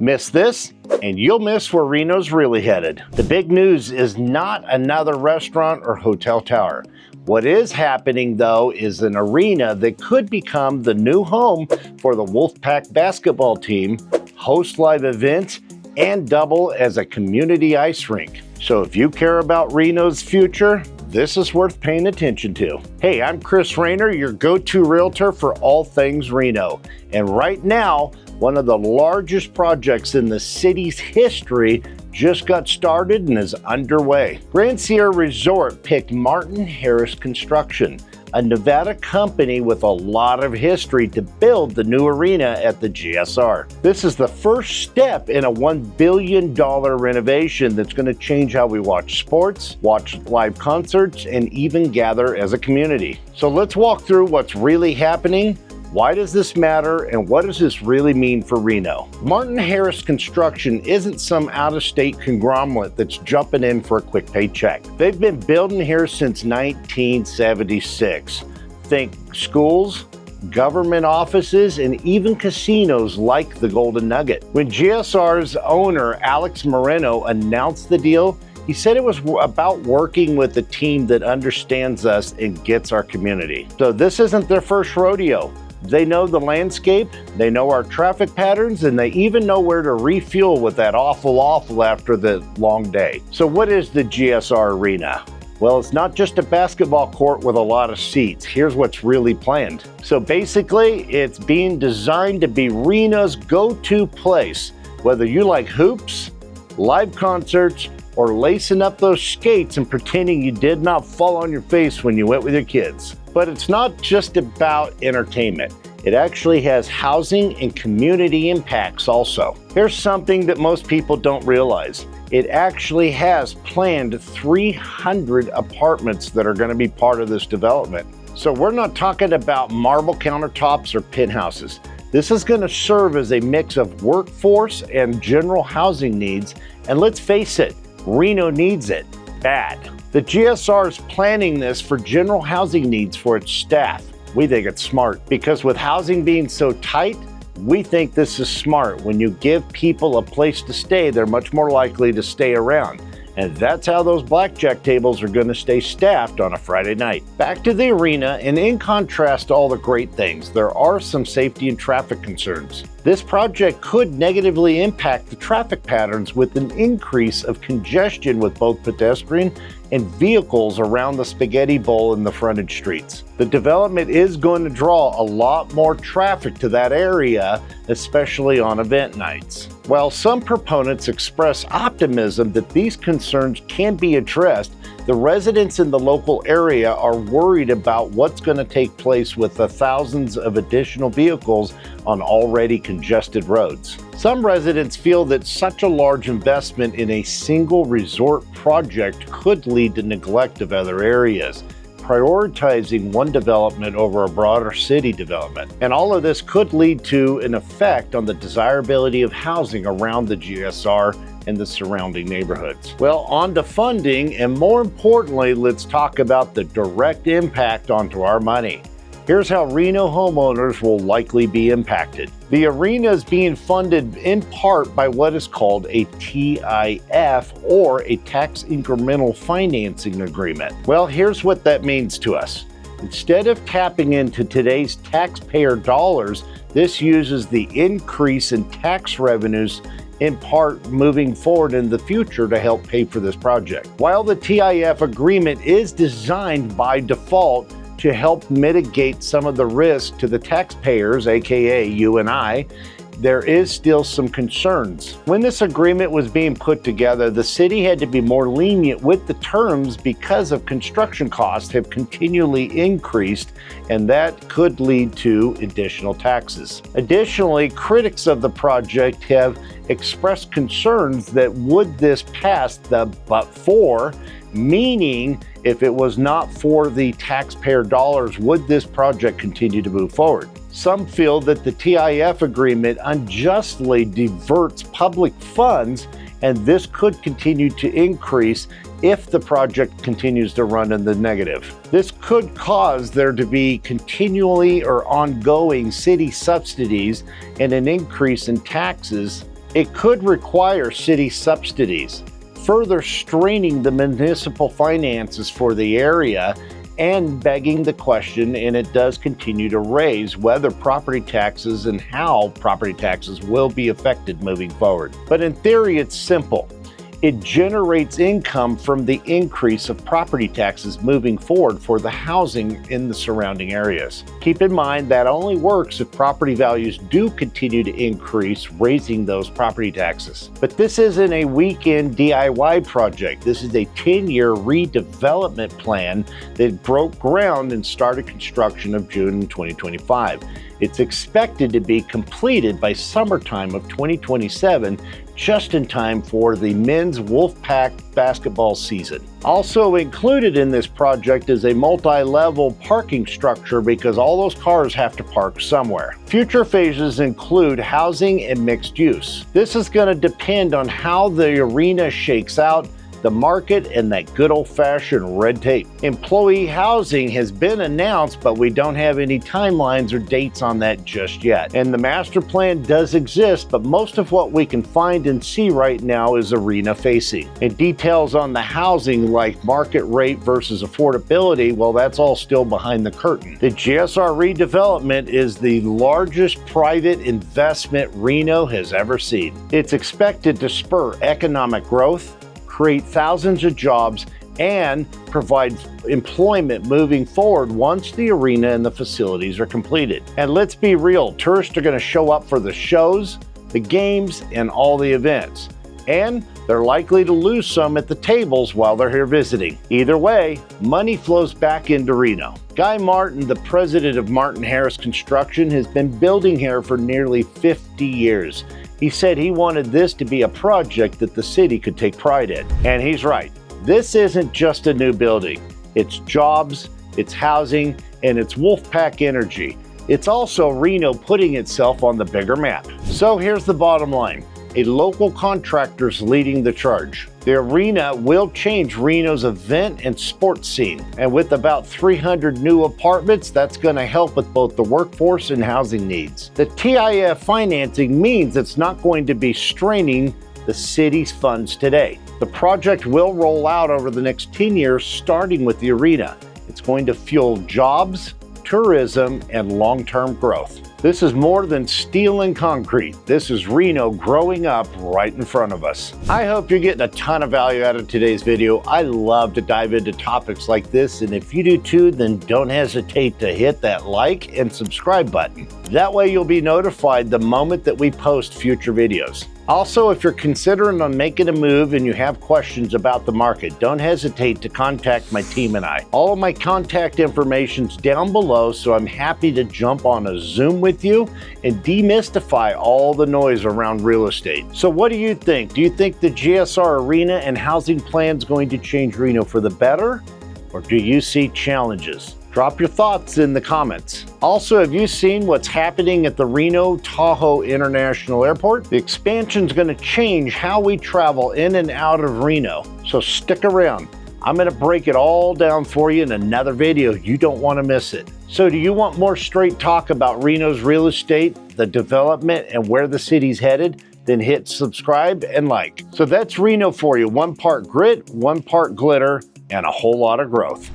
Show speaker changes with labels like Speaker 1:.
Speaker 1: Miss this, and you'll miss where Reno's really headed. The big news is not another restaurant or hotel tower. What is happening, though, is an arena that could become the new home for the Wolfpack basketball team, host live events, and double as a community ice rink. So if you care about Reno's future, this is worth paying attention to. Hey, I'm Chris Rayner, your go-to realtor for all things Reno. And right now, one of the largest projects in the city's history just got started and is underway. Grand Sierra Resort picked Martin Harris Construction, a Nevada company with a lot of history, to build the new arena at the GSR. This is the first step in a $1 billion renovation that's going to change how we watch sports, watch live concerts, and even gather as a community. So let's walk through what's really happening. Why does this matter, and what does this really mean for Reno? Martin Harris Construction isn't some out-of-state conglomerate that's jumping in for a quick paycheck. They've been building here since 1976. Think schools, government offices, and even casinos like the Golden Nugget. When GSR's owner, Alex Moreno, announced the deal, he said it was about working with a team that understands us and gets our community. So this isn't their first rodeo. They know the landscape, they know our traffic patterns, and they even know where to refuel with that awful after the long day. So what is the GSR Arena? Well, it's not just a basketball court with a lot of seats. Here's what's really planned. So basically, it's being designed to be Reno's go-to place, whether you like hoops, live concerts, or lacing up those skates and pretending you did not fall on your face when you went with your kids. But it's not just about entertainment. It actually has housing and community impacts also. Here's something that most people don't realize. It actually has planned 300 apartments that are going to be part of this development. So we're not talking about marble countertops or penthouses. This is going to serve as a mix of workforce and general housing needs. And let's face it, Reno needs it bad. The GSR is planning this for general housing needs for its staff. We think it's smart because with housing being so tight, we think this is smart. When you give people a place to stay, they're much more likely to stay around. And that's how those blackjack tables are going to stay staffed on a Friday night. Back to the arena, and in contrast to all the great things, there are some safety and traffic concerns. This project could negatively impact the traffic patterns with an increase of congestion with both pedestrian and vehicles around the Spaghetti Bowl and the frontage streets. The development is going to draw a lot more traffic to that area, especially on event nights. While some proponents express optimism that these concerns can be addressed, the residents in the local area are worried about what's going to take place with the thousands of additional vehicles on already congested roads. Some residents feel that such a large investment in a single resort project could lead to neglect of other areas, prioritizing one development over a broader city development. And all of this could lead to an effect on the desirability of housing around the GSR and the surrounding neighborhoods. Well, on to funding, and more importantly, let's talk about the direct impact onto our money. Here's how Reno homeowners will likely be impacted. The arena is being funded in part by what is called a TIF, or a tax incremental financing agreement. Well, here's what that means to us. Instead of tapping into today's taxpayer dollars, this uses the increase in tax revenues in part moving forward in the future to help pay for this project. While the TIF agreement is designed by default to help mitigate some of the risk to the taxpayers, aka you and I, there is still some concerns. When this agreement was being put together, the city had to be more lenient with the terms because of construction costs have continually increased, and that could lead to additional taxes. Additionally, critics of the project have expressed concerns that would this pass the but for, meaning if it was not for the taxpayer dollars, would this project continue to move forward? Some feel that the TIF agreement unjustly diverts public funds, and this could continue to increase if the project continues to run in the negative. This could cause there to be continually or ongoing city subsidies and an increase in taxes It could require city subsidies, further straining the municipal finances for the area and begging the question, and it does continue to raise whether property taxes and how property taxes will be affected moving forward. But in theory, it's simple. It generates income from the increase of property taxes moving forward for the housing in the surrounding areas. Keep in mind that only works if property values do continue to increase, raising those property taxes. But this isn't a weekend DIY project. This is a 10-year redevelopment plan that broke ground and started construction of June 2025. It's expected to be completed by summertime of 2027, just in time for the men's Wolfpack basketball season. Also included in this project is a multi-level parking structure because all those cars have to park somewhere. Future phases include housing and mixed use. This is going to depend on how the arena shakes out, the market, and that good old-fashioned red tape. Employee housing has been announced, but we don't have any timelines or dates on that just yet. And the master plan does exist, but most of what we can find and see right now is arena facing. And details on the housing like market rate versus affordability, well, that's all still behind the curtain. The GSR redevelopment is the largest private investment Reno has ever seen. It's expected to spur economic growth, create thousands of jobs, and provide employment moving forward once the arena and the facilities are completed. And let's be real, tourists are going to show up for the shows, the games, and all the events. And they're likely to lose some at the tables while they're here visiting. Either way, money flows back into Reno. Guy Martin, the president of Martin Harris Construction, has been building here for nearly 50 years. He said he wanted this to be a project that the city could take pride in. And he's right. This isn't just a new building. It's jobs, it's housing, and it's Wolfpack energy. It's also Reno putting itself on the bigger map. So here's the bottom line. A local contractor's leading the charge. The arena will change Reno's event and sports scene. And with about 300 new apartments, that's going to help with both the workforce and housing needs. The TIF financing means it's not going to be straining the city's funds today. The project will roll out over the next 10 years, starting with the arena. It's going to fuel jobs, tourism, and long-term growth. This is more than steel and concrete. This is Reno growing up right in front of us. I hope you're getting a ton of value out of today's video. I love to dive into topics like this, and if you do too, then don't hesitate to hit that like and subscribe button. That way you'll be notified the moment that we post future videos. Also, if you're considering on making a move and you have questions about the market, don't hesitate to contact my team and I. All of my contact information's down below, so I'm happy to jump on a Zoom with you and demystify all the noise around real estate. So what do you think? Do you think the GSR Arena and housing plan is going to change Reno for the better, or do you see challenges? Drop your thoughts in the comments. Also, have you seen what's happening at the Reno Tahoe International Airport? The expansion is going to change how we travel in and out of Reno, so stick around. I'm going to break it all down for you in another video. You don't want to miss it. So do you want more straight talk about Reno's real estate, the development, and where the city's headed? Then hit subscribe and like. So that's Reno for you. 1 part grit, 1 part glitter, and a whole lot of growth.